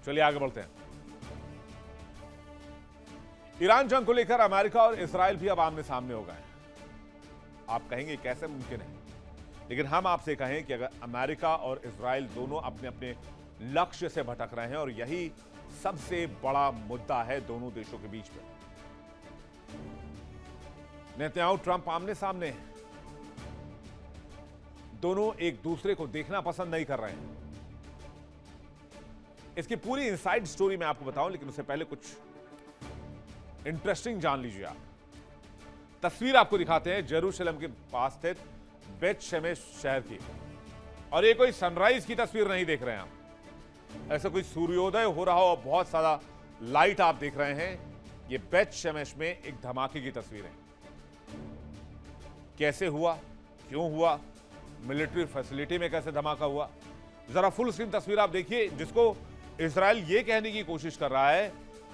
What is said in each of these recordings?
चलिए आगे बढ़ते हैं। ईरान जंग को लेकर अमेरिका और इजराइल भी अब आमने सामने हो गए। आप कहेंगे कैसे मुमकिन है, लेकिन हम आपसे कहें कि अगर अमेरिका और इजराइल दोनों अपने अपने लक्ष्य से भटक रहे हैं और यही सबसे बड़ा मुद्दा है दोनों देशों के बीच में। नेतन्याहू ट्रंप आमने सामने हैं, दोनों एक दूसरे को देखना पसंद नहीं कर रहे हैं। इसकी पूरी इनसाइड स्टोरी मैं आपको बताऊं, लेकिन उससे पहले कुछ इंटरेस्टिंग जान लीजिए आप। तस्वीर आपको दिखाते हैं जेरूशलेम के पास स्थित बेत शेमेश शहर की, और ये कोई सनराइज की तस्वीर नहीं देख रहे हैं आप। ऐसा कोई सूर्योदय हो रहा हो और बहुत सारा लाइट आप देख रहे हैं। ये बेत शेमेश में एक धमाके की तस्वीर है। कैसे हुआ, क्यों हुआ, मिलिट्री फैसिलिटी में कैसे धमाका हुआ, जरा फुल स्क्रीन तस्वीर आप देखिए, जिसको इजराइल ये कहने की कोशिश कर रहा है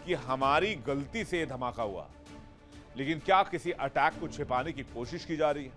कि हमारी गलती से यह धमाका हुआ, लेकिन क्या किसी अटैक को छिपाने की कोशिश की जा रही है?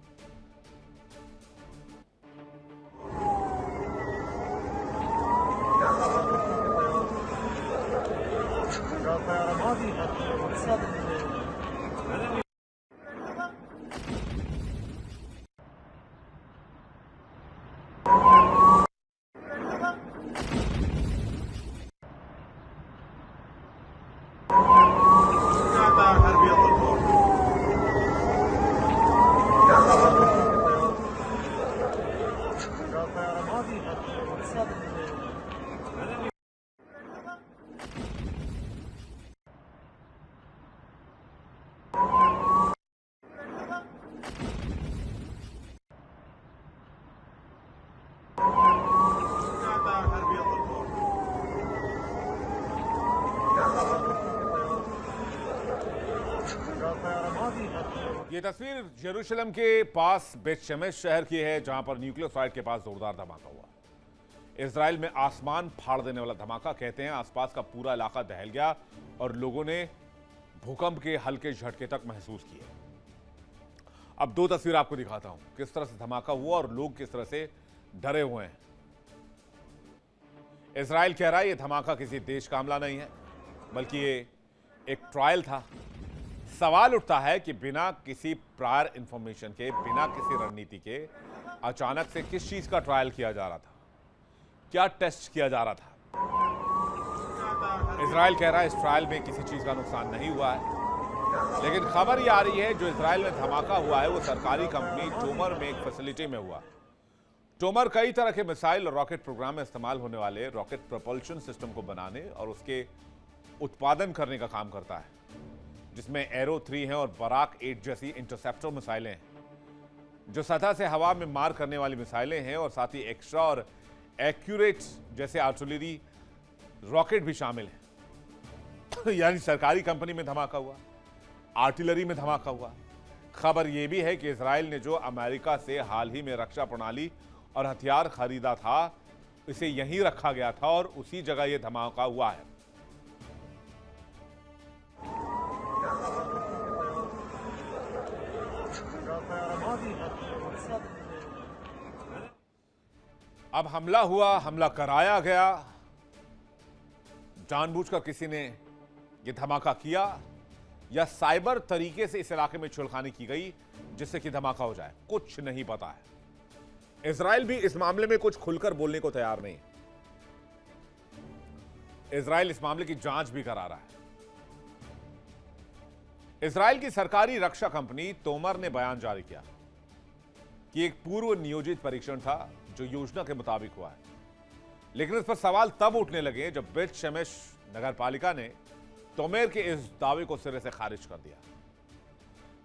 ये तस्वीर जेरूशलेम के पास बेत शेमेश शहर की है, जहां पर न्यूक्लियर साइट के पास जोरदार धमाका हुआ। इजराइल में आसमान फाड़ देने वाला धमाका। कहते हैं आसपास का पूरा इलाका दहल गया और लोगों ने भूकंप के हल्के झटके तक महसूस किए। अब दो तस्वीर आपको दिखाता हूं, किस तरह से धमाका हुआ और लोग किस तरह से डरे हुए हैं। इजराइल कह रहा है यह धमाका किसी देश का हमला नहीं है, बल्कि ये एक ट्रायल था। सवाल उठता है कि बिना किसी प्रायर इंफॉर्मेशन के, बिना किसी रणनीति के अचानक से किस चीज का ट्रायल किया जा रहा था, क्या टेस्ट किया जा रहा था? इजराइल कह रहा है इस ट्रायल में किसी चीज का नुकसान नहीं हुआ है, लेकिन खबर यह आ रही है जो इजराइल में धमाका हुआ है वो सरकारी कंपनी टोमर में एक फैसिलिटी में हुआ। टोमर कई तरह के मिसाइल और रॉकेट प्रोग्राम में इस्तेमाल होने वाले रॉकेट प्रोपल्शन सिस्टम को बनाने और उसके उत्पादन करने का काम करता है, जिसमें एरो 3 है और बराक 8 जैसी इंटरसेप्टर मिसाइलें हैं, जो सतह से हवा में मार करने वाली मिसाइलें हैं, और साथ ही एक्स्ट्रा और एक्यूरेट जैसे आर्टिलरी रॉकेट भी शामिल हैं। यानी सरकारी कंपनी में धमाका हुआ, आर्टिलरी में धमाका हुआ। खबर यह भी है कि इजराइल ने जो अमेरिका से हाल ही में रक्षा प्रणाली और हथियार खरीदा था, इसे यहीं रखा गया था और उसी जगह यह धमाका हुआ है। अब हमला हुआ, हमला कराया गया, जानबूझकर किसी ने यह धमाका किया या साइबर तरीके से इस इलाके में छेड़खानी की गई जिससे कि धमाका हो जाए, कुछ नहीं पता है। इजराइल भी इस मामले में कुछ खुलकर बोलने को तैयार नहीं। इजराइल इस मामले की जांच भी करा रहा है। इजराइल की सरकारी रक्षा कंपनी तोमर ने बयान जारी किया कि एक पूर्व नियोजित परीक्षण था जो योजना के मुताबिक हुआ है, लेकिन इस पर सवाल तब उठने लगे जब बेत शेमेश नगरपालिका ने तोमेर के इस दावे को सिरे से खारिज कर दिया।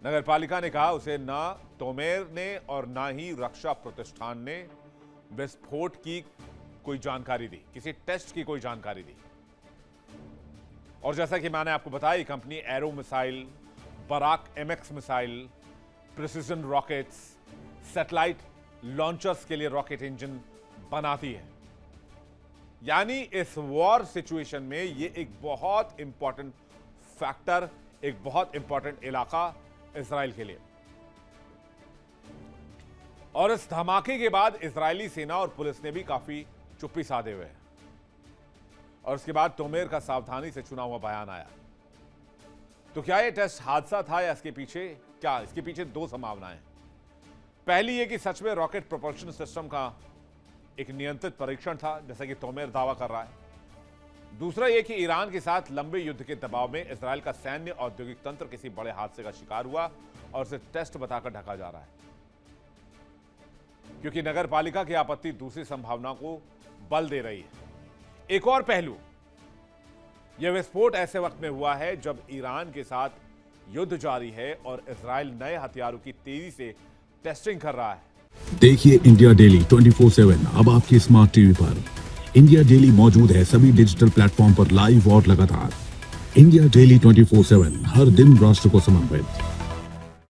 नगरपालिका ने कहा उसे ना तोमेर ने और ना ही रक्षा प्रतिष्ठान ने विस्फोट की कोई जानकारी दी, किसी टेस्ट की कोई जानकारी दी। और जैसा कि मैंने आपको बताया, company arrow missile, Barak MX missile, precision rockets, satellite launchers के लिए रॉकेट इंजन बनाती है। यानी इस वॉर सिचुएशन में ये एक बहुत इंपॉर्टेंट फैक्टर, एक बहुत इंपॉर्टेंट इलाका इजराइल के लिए। और इस धमाके के बाद इजरायली सेना और पुलिस ने भी काफी चुप्पी साधे हुए हैं। और उसके बाद तोमेर का सावधानी से चुना हुआ बयान आया। तो क्या यह टेस्ट हादसा था या इसके पीछे क्या? इसके पीछे दो संभावनाएं। पहली ये कि सच में रॉकेट प्रोपल्शन सिस्टम का एक नियंत्रित परीक्षण था, जैसा कि तोमेर दावा कर रहा है। दूसरा यह कि ईरान के साथ लंबे युद्ध के दबाव में इस्राएल का सैन्य औद्योगिक तंत्र किसी बड़े हादसे का शिकार हुआ और उसे टेस्ट बताकर ढका जा रहा है, क्योंकि नगर पालिका की आपत्ति दूसरी संभावना को बल दे रही है। एक और पहलू, यह विस्फोट ऐसे वक्त में हुआ है जब ईरान के साथ युद्ध जारी है और इस्राएल नए हथियारों की तेजी से टेस्टिंग कर रहा है। देखिए इंडिया डेली 24/7 अब आपके स्मार्ट टीवी पर। इंडिया डेली मौजूद है सभी डिजिटल प्लेटफॉर्म पर लाइव और लगातार। इंडिया डेली 24/7 हर दिन राष्ट्र को समर्पित।